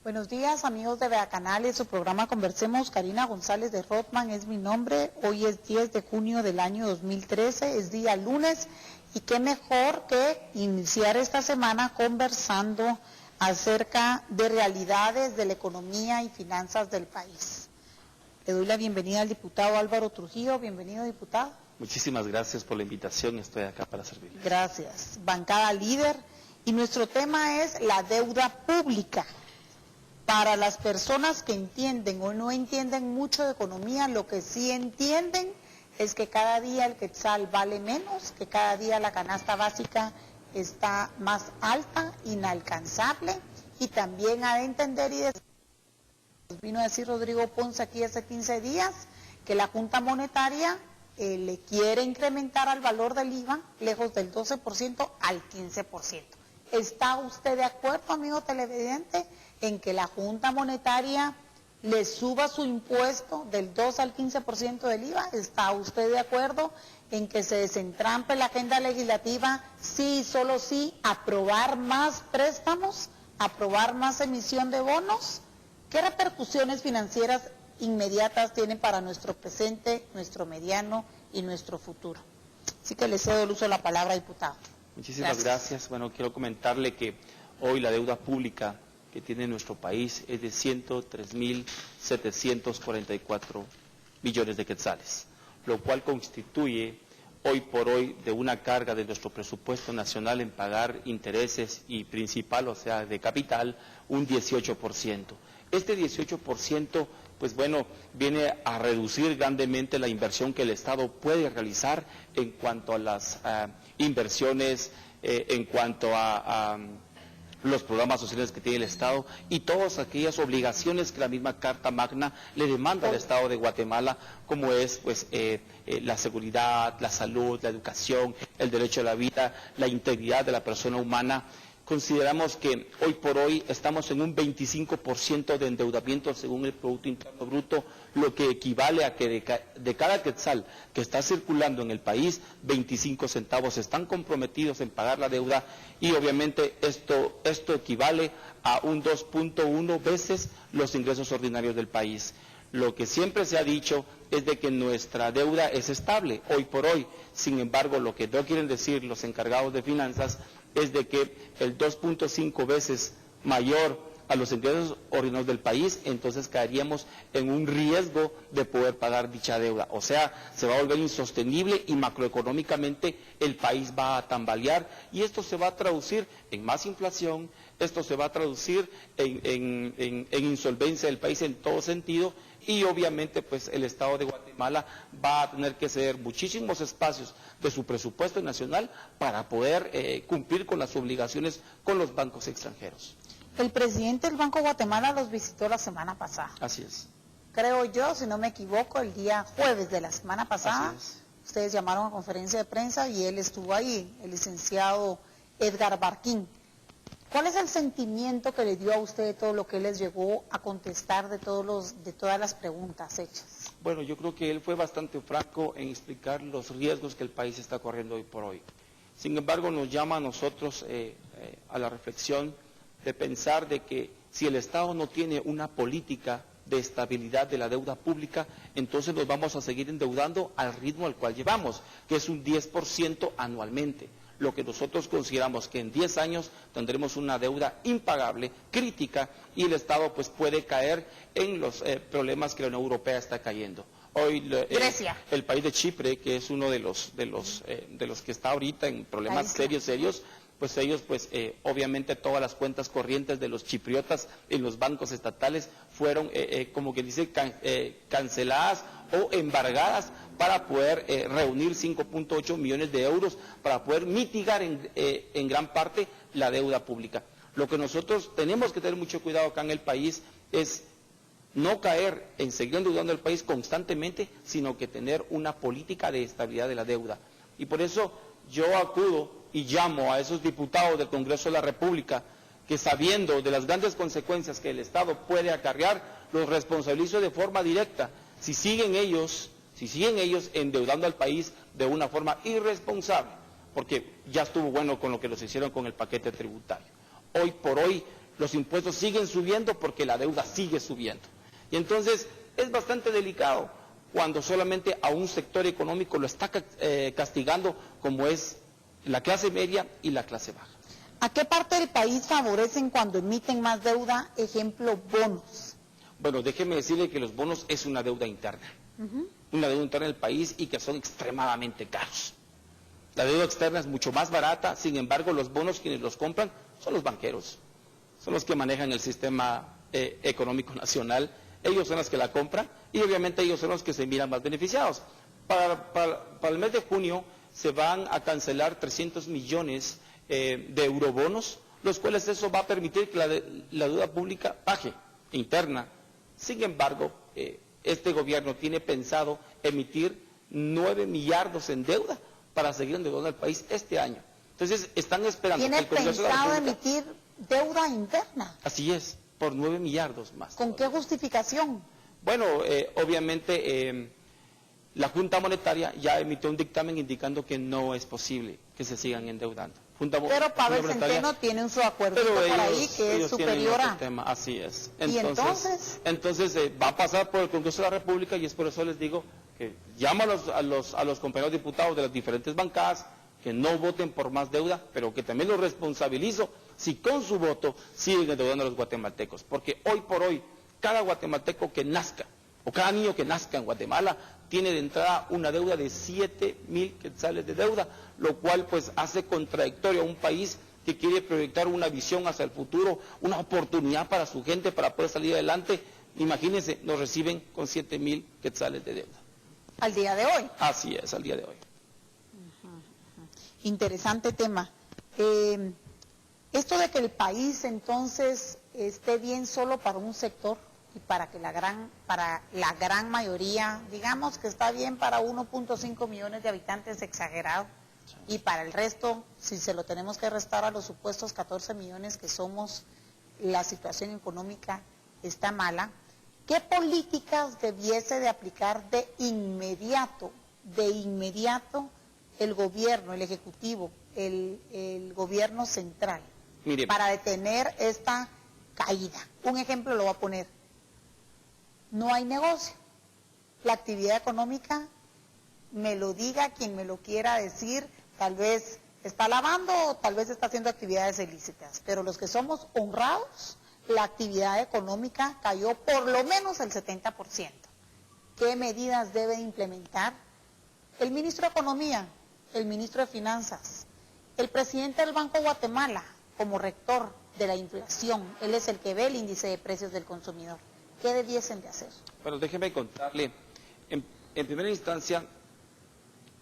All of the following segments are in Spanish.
Buenos días, amigos de Vea Canales, su programa Conversemos. Karina González de Rothman es mi nombre. Hoy es 10 de junio del año 2013, es día lunes, y qué mejor que iniciar esta semana conversando acerca de realidades de la economía y finanzas del país. Le doy la bienvenida al diputado Álvaro Trujillo. Bienvenido, diputado. Muchísimas gracias por la invitación, estoy acá para servirles. Gracias. Bancada líder, y nuestro tema es la deuda pública. Para las personas que entienden o no entienden mucho de economía, lo que sí entienden es que cada día el quetzal vale menos, que cada día la canasta básica está más alta, inalcanzable, y también ha de entender, y vino a decir Rodrigo Ponce aquí hace 15 días, que la Junta Monetaria le quiere incrementar al valor del IVA, lejos del 12% al 15%. ¿Está usted de acuerdo, amigo televidente, en que la Junta Monetaria le suba su impuesto del 2 al 15% del IVA? ¿Está usted de acuerdo en que se desentrampe la agenda legislativa, sí y solo sí, aprobar más préstamos, aprobar más emisión de bonos? ¿Qué repercusiones financieras inmediatas tienen para nuestro presente, nuestro mediano y nuestro futuro? Así que le cedo el uso de la palabra, diputado. Muchísimas gracias. Bueno, quiero comentarle que hoy la deuda pública que tiene nuestro país es de 103.744 millones de quetzales, lo cual constituye hoy por hoy de una carga de nuestro presupuesto nacional en pagar intereses y principal, o sea, de capital, un 18%. Este 18%, pues bueno, viene a reducir grandemente la inversión que el Estado puede realizar en cuanto a las inversiones, en cuanto a los programas sociales que tiene el Estado y todas aquellas obligaciones que la misma Carta Magna le demanda al Estado de Guatemala, como es pues la seguridad, la salud, la educación, el derecho a la vida, la integridad de la persona humana. Consideramos que hoy por hoy estamos en un 25% de endeudamiento según el Producto Interno Bruto, lo que equivale a que de cada quetzal que está circulando en el país, 25 centavos están comprometidos en pagar la deuda, y obviamente esto equivale a un 2.1 veces los ingresos ordinarios del país. Lo que siempre se ha dicho es de que nuestra deuda es estable hoy por hoy. Sin embargo, lo que no quieren decir los encargados de finanzas es de que el 2.5 veces mayor a los ingresos ordinarios del país, entonces caeríamos en un riesgo de poder pagar dicha deuda. O sea, se va a volver insostenible y macroeconómicamente el país va a tambalear, y esto se va a traducir en más inflación, esto se va a traducir en insolvencia del país en todo sentido, y obviamente pues el Estado de Guatemala va a tener que ceder muchísimos espacios de su presupuesto nacional para poder cumplir con las obligaciones con los bancos extranjeros. El presidente del Banco de Guatemala los visitó la semana pasada. Así es. Creo yo, si no me equivoco, el día jueves de la semana pasada. Así es. Ustedes llamaron a conferencia de prensa y él estuvo ahí, el licenciado Edgar Barquín. ¿Cuál es el sentimiento que le dio a usted de todo lo que él les llegó a contestar de todas las preguntas hechas? Bueno, yo creo que él fue bastante franco en explicar los riesgos que el país está corriendo hoy por hoy. Sin embargo, nos llama a nosotros a la reflexión de pensar de que si el Estado no tiene una política de estabilidad de la deuda pública, entonces nos vamos a seguir endeudando al ritmo al cual llevamos, que es un 10% anualmente. Lo que nosotros consideramos que en 10 años tendremos una deuda impagable, crítica, y el Estado pues puede caer en los problemas que la Unión Europea está cayendo. Hoy el país de Chipre, que es uno de los que está ahorita en problemas serios, pues ellos, obviamente todas las cuentas corrientes de los chipriotas en los bancos estatales fueron, como que dice, canceladas o embargadas para poder reunir 5.8 millones de euros para poder mitigar en gran parte la deuda pública. Lo que nosotros tenemos que tener mucho cuidado acá en el país es no caer en seguir endeudando al país constantemente, sino que tener una política de estabilidad de la deuda. Y por eso yo acudo y llamo a esos diputados del Congreso de la República que, sabiendo de las grandes consecuencias que el Estado puede acarrear, los responsabilizo de forma directa si siguen ellos endeudando al país de una forma irresponsable, porque ya estuvo bueno con lo que los hicieron con el paquete tributario. Hoy por hoy los impuestos siguen subiendo porque la deuda sigue subiendo. Y entonces es bastante delicado cuando solamente a un sector económico lo está castigando, como es la clase media y la clase baja. ¿A qué parte del país favorecen cuando emiten más deuda? Ejemplo, bonos. Bueno, déjeme decirle que los bonos es una deuda interna. Una deuda interna del país y que son extremadamente caros. La deuda externa es mucho más barata, sin embargo los bonos quienes los compran son los banqueros, son los que manejan el sistema económico nacional, ellos son los que la compran y obviamente ellos son los que se miran más beneficiados. Para el mes de junio se van a cancelar 300 millones de eurobonos, los cuales eso va a permitir que la deuda pública baje, interna. Sin embargo, este gobierno tiene pensado emitir 9 millardos en deuda para seguir endeudando al país este año. Entonces, están esperando que el Congreso de la ¿Tiene pensado República... emitir deuda interna? Así es, por 9 millardos más. ¿Con qué justificación? Bueno, obviamente la Junta Monetaria ya emitió un dictamen indicando que no es posible que se sigan endeudando. Pero Pavel Centeno tiene su acuerdo por ahí que es superior a... Tema. Así es. ¿Y entonces? Entonces va a pasar por el Congreso de la República y es por eso les digo que llamo a los compañeros diputados de las diferentes bancadas que no voten por más deuda, pero que también los responsabilizo si con su voto siguen endeudando a los guatemaltecos. Porque hoy por hoy, cada guatemalteco que nazca, o cada niño que nazca en Guatemala, tiene de entrada una deuda de 7,000 quetzales de deuda, lo cual pues hace contradictorio a un país que quiere proyectar una visión hacia el futuro, una oportunidad para su gente para poder salir adelante. Imagínense, nos reciben con 7,000 quetzales de deuda. ¿Al día de hoy? Así es, al día de hoy. Interesante tema. Esto de que el país entonces esté bien solo para un sector y para la gran mayoría, digamos que está bien para 1.5 millones de habitantes, exagerado, y para el resto, si se lo tenemos que restar a los supuestos 14 millones que somos, la situación económica está mala. ¿Qué políticas debiese de aplicar de inmediato el gobierno, el ejecutivo, el gobierno central, Mire, para detener esta caída? Un ejemplo lo voy a poner. No hay negocio. La actividad económica, me lo diga quien me lo quiera decir, tal vez está lavando o tal vez está haciendo actividades ilícitas, pero los que somos honrados, la actividad económica cayó por lo menos el 70%. ¿Qué medidas debe implementar el ministro de Economía, el ministro de Finanzas, el presidente del Banco de Guatemala como rector de la inflación? Él es el que ve el índice de precios del consumidor. ¿Qué debiesen de hacer? Bueno, déjeme contarle, en primera instancia,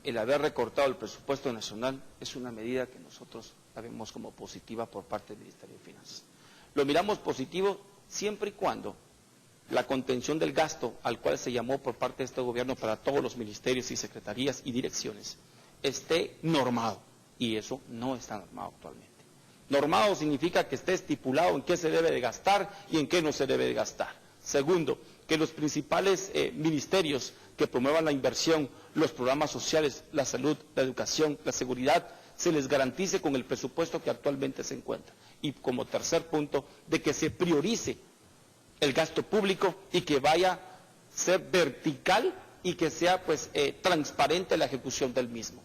el haber recortado el presupuesto nacional es una medida que nosotros la vemos como positiva por parte del Ministerio de Finanzas. Lo miramos positivo siempre y cuando la contención del gasto al cual se llamó por parte de este gobierno para todos los ministerios y secretarías y direcciones esté normado, y eso no está normado actualmente. Normado significa que esté estipulado en qué se debe de gastar y en qué no se debe de gastar. Segundo, que los principales ministerios que promuevan la inversión, los programas sociales, la salud, la educación, la seguridad, se les garantice con el presupuesto que actualmente se encuentra. Y como tercer punto, de que se priorice el gasto público y que vaya a ser vertical y que sea pues transparente la ejecución del mismo.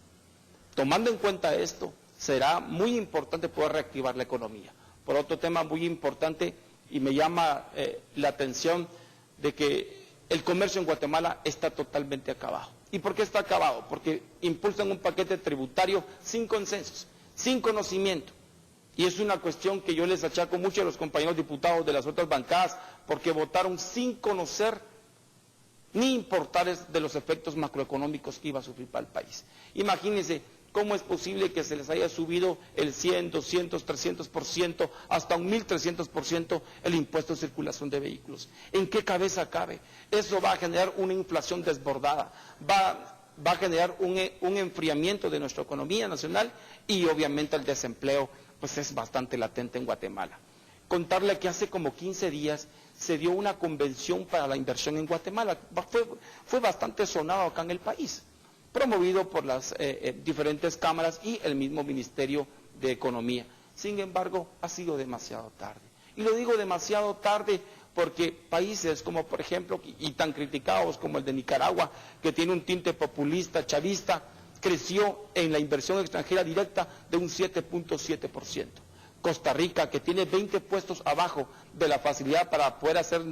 Tomando en cuenta esto, será muy importante poder reactivar la economía. Por otro tema muy importante, y me llama la atención de que el comercio en Guatemala está totalmente acabado. ¿Y por qué está acabado? Porque impulsan un paquete tributario sin consensos, sin conocimiento. Y es una cuestión que yo les achaco mucho a los compañeros diputados de las otras bancadas, porque votaron sin conocer ni importar de los efectos macroeconómicos que iba a sufrir para el país. Imagínense cómo es posible que se les haya subido el 100, 200, 300%, hasta un 1.300% el impuesto de circulación de vehículos. ¿En qué cabeza cabe? Eso va a generar una inflación desbordada, va a generar un enfriamiento de nuestra economía nacional y obviamente el desempleo pues es bastante latente en Guatemala. Contarle que hace como 15 días se dio una convención para la inversión en Guatemala, fue bastante sonado acá en el país, promovido por las diferentes cámaras y el mismo Ministerio de Economía. Sin embargo, ha sido demasiado tarde. Y lo digo demasiado tarde porque países como, por ejemplo, y tan criticados como el de Nicaragua, que tiene un tinte populista, chavista, creció en la inversión extranjera directa de un 7.7%. Costa Rica, que tiene 20 puestos abajo de la facilidad para poder hacer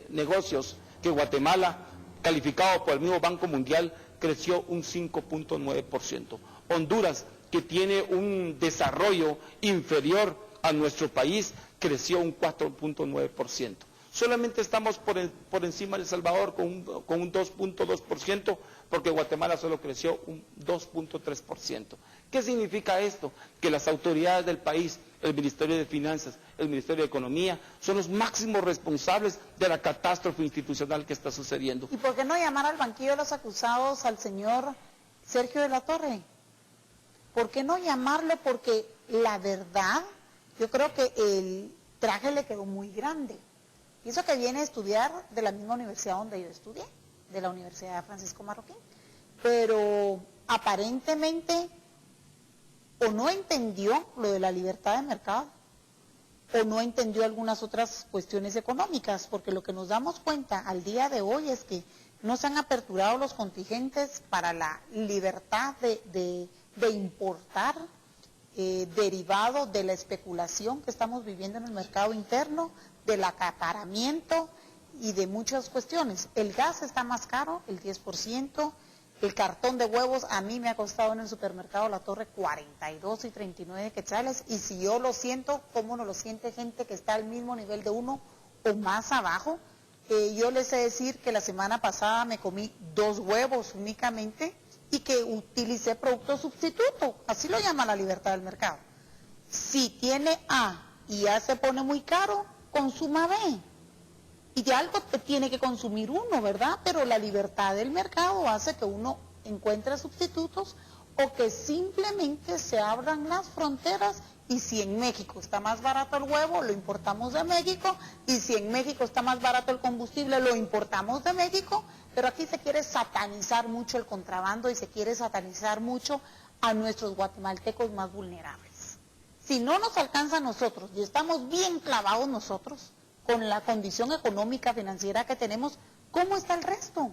negocios, que Guatemala, calificado por el mismo Banco Mundial, creció un 5.9%. Honduras, que tiene un desarrollo inferior a nuestro país, creció un 4.9%. Solamente estamos por encima de El Salvador con un 2.2%, porque Guatemala solo creció un 2.3%. ¿Qué significa esto? Que las autoridades del país, el Ministerio de Finanzas, el Ministerio de Economía, son los máximos responsables de la catástrofe institucional que está sucediendo. ¿Y por qué no llamar al banquillo de los acusados al señor Sergio de la Torre? ¿Por qué no llamarlo? Porque la verdad, yo creo que el traje le quedó muy grande. Y eso que viene a estudiar de la misma universidad donde yo estudié, de la Universidad de Francisco Marroquín. Pero aparentemente o no entendió lo de la libertad de mercado, o no entendió algunas otras cuestiones económicas, porque lo que nos damos cuenta al día de hoy es que no se han aperturado los contingentes para la libertad de importar derivado de la especulación que estamos viviendo en el mercado interno, del acaparamiento y de muchas cuestiones. El gas está más caro, el 10%, el cartón de huevos a mí me ha costado en el supermercado La Torre 42 y 39 quetzales, y si yo lo siento, ¿cómo no lo siente gente que está al mismo nivel de uno o más abajo? Yo les he de decir que la semana pasada me comí 2 huevos únicamente y que utilicé producto sustituto, así lo llama la libertad del mercado. Si tiene A y A se pone muy caro, consuma B. Y de algo tiene que consumir uno, ¿verdad? Pero la libertad del mercado hace que uno encuentre sustitutos o que simplemente se abran las fronteras, y si en México está más barato el huevo, lo importamos de México, y si en México está más barato el combustible, lo importamos de México, pero aquí se quiere satanizar mucho el contrabando y se quiere satanizar mucho a nuestros guatemaltecos más vulnerables. Si no nos alcanza a nosotros, y estamos bien clavados nosotros, con la condición económica financiera que tenemos, ¿cómo está el resto?